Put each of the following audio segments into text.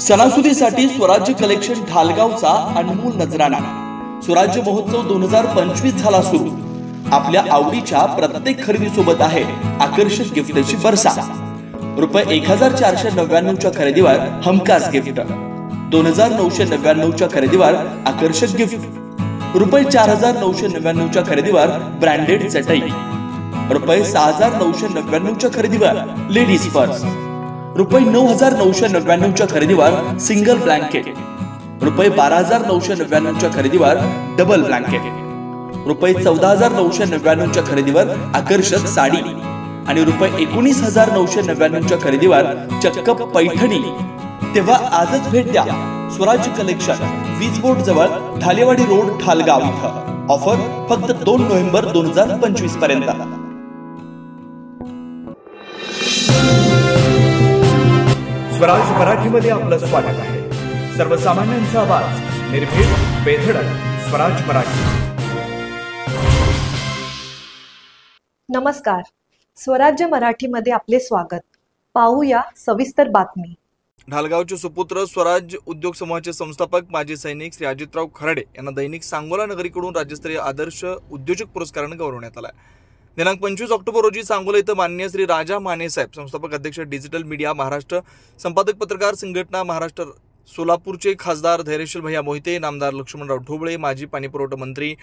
सणासुदीसाठी स्वराज्य कलेक्शन ढालगावचा अनमोल नजराणा। स्वराज्य महोत्सव 2025 झाला सुरू। आपल्या आवडीच्या प्रत्येक खरेदीसोबत आहे आकर्षक गिफ्टची बरसा। रुपये 1499 च्या खरेदीवर हमखास गिफ्ट, 2999 च्या खरेदीवर आकर्षक गिफ्ट, रुपये 4999 च्या खरेदीवर ब्रँडेड चटई, रुपये 6999 च्या खरेदीवर लेडीज पर्स, रुपये 9999 च्या खरेदीवर सिंगल ब्लँकेट, रुपये 12999 च्या खरेदीवर डबल ब्लँकेट, रुपये 14999 च्या खरेदीवर आकर्षक साडी आणि रुपये 19999 च्या खरेदीवर चक्क पैठणी। तेव्हा आजच भेट द्या स्वराज्य कलेक्शन, वीज बोर्ड जवळ, ढालेवाडी रोड, ढालगाव इथं। ऑफर फक्त 2 नोव्हेंबर 2025 पर्यंत। स्वराज मराठीमध्ये आपलं स्वागत आहे। सर्वसामान्यांचा आवाज, निर्भीड, बेधडक, स्वराज मराठी। नमस्कार, स्वराज्य मराठीमध्ये आपले स्वागत। पाहूया सविस्तर बातमी। ढालगावचे सुपुत्र, स्वराज उद्योग समूहाचे संस्थापक, माजी सैनिक श्री अजितराव खराडे यांना दैनिक सांगोला नगरीकडून राज्यस्तरीय आदर्श उद्योजक पुरस्काराने गौरवण्यात आला। दिनांक 25 ऑक्टोबर रोजी सांगोला इथं माननीय श्री राजा माने साहेब, संस्थापक अध्यक्ष डिजिटल मीडिया महाराष्ट्र, संपादक पत्रकार संघटना महाराष्ट्र, सोलापूरचे खासदार धैर्यशील भैया मोहिते, नामदार लक्ष्मणराव ढोबळे, माजी पाणीपुरवठा मंत्री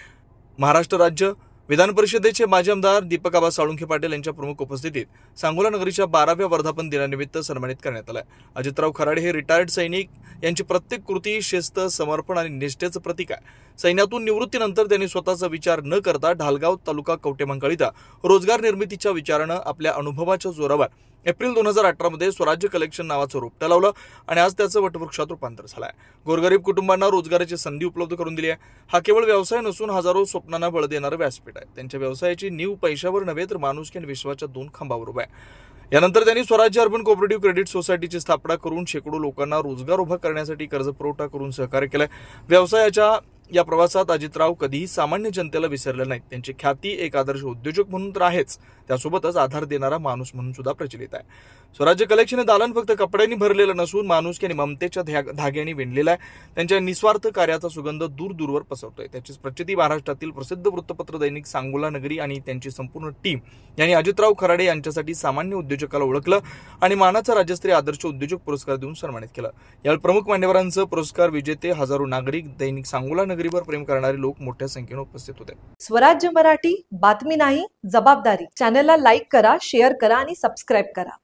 महाराष्ट्र राज्य, विधान परिषदेचे माजी आमदार दीपक आबा साळुंखे पाटील यांच्या प्रमुख उपस्थितीत सांगोला नगरीच्या 12व्या वर्धापन दिनानिमित्त सन्मानित करण्यात आलं। अजितराव खराडे हे रिटायर्ड सैनिक, यांची प्रत्येक कृती शिस्त, समर्पण आणि निष्ठेचं प्रतीक आहे। सैन्यातून निवृत्तीनंतर त्यांनी स्वतःचा विचार न करता ढालगाव तालुका कवठेमहांकाळ इथं रोजगार निर्मितीच्या विचारानं आपल्या अनुभवाच्या जोरावर एप्रिल 2018 मध्ये स्वराज्य कलेक्शन नावाचं रोपटं लावलं आणि आज त्याचं वटवृक्षात रूपांतर झालंय। गोरगरीब कुटुंबांना रोजगाराची संधी उपलब्ध करून दिली आहे। हा केवळ व्यवसाय नसून हजारो स्वप्नांना बळ देणारं व्यासपीठ आहे। त्यांच्या व्यवसायाची नीव पैशावर नव्हे तर माणुसकी आणि विश्वाच्या 2 खांबावर उभा आहे। यानंतर त्यांनी स्वराज्य अर्बन कोऑपरेटिव्ह क्रेडिट सोसायटीची स्थापना करून शेकडो लोकांना रोजगार उभा करण्यासाठी कर्ज पुरवठा करून सहकार्य केलंय। व्यवसायाच्या या प्रवासात अजितराव कधीही सामान्य जनतेला विसरले नाहीत। त्यांची ख्याती एक आदर्श उद्योजक म्हणून तर आहेच, त्यासोबतच आधार देणारा माणूस म्हणून सुद्धा प्रचलित आहे। स्वराज्य कलेक्शन हे दालन फक्त कपड्यांनी भरलेलं नसून माणुसकी आणि ममतेच्या धाग्यांनी विणलेलं आहे। त्यांच्या निस्वार्थ कार्याचा सुगंध दूर दूरवर पसरतोय। त्याचीच प्रचिती महाराष्ट्रातील प्रसिद्ध वृत्तपत्र दैनिक सांगोला नगरी आणि त्यांची संपूर्ण टीम यांनी अजितराव खराडे यांच्यासाठी सामान्य उद्योजकाला ओळखलं आणि मानाचा राज्यस्तरीय आदर्श उद्योजक पुरस्कार देऊन सन्मानित केलं। यावेळी प्रमुख मान्यवरांचं, पुरस्कार विजेते, हजारो नागरिक, दैनिक सांगोला नगरीवर प्रेम करणारे लोक मोठ्या संख्येने उपस्थित होते। स्वराज्य मराठी, बातमी नाही जबाबदारी। चॅनलला लाईक करा, शेअर करा आणि सबस्क्राईब करा।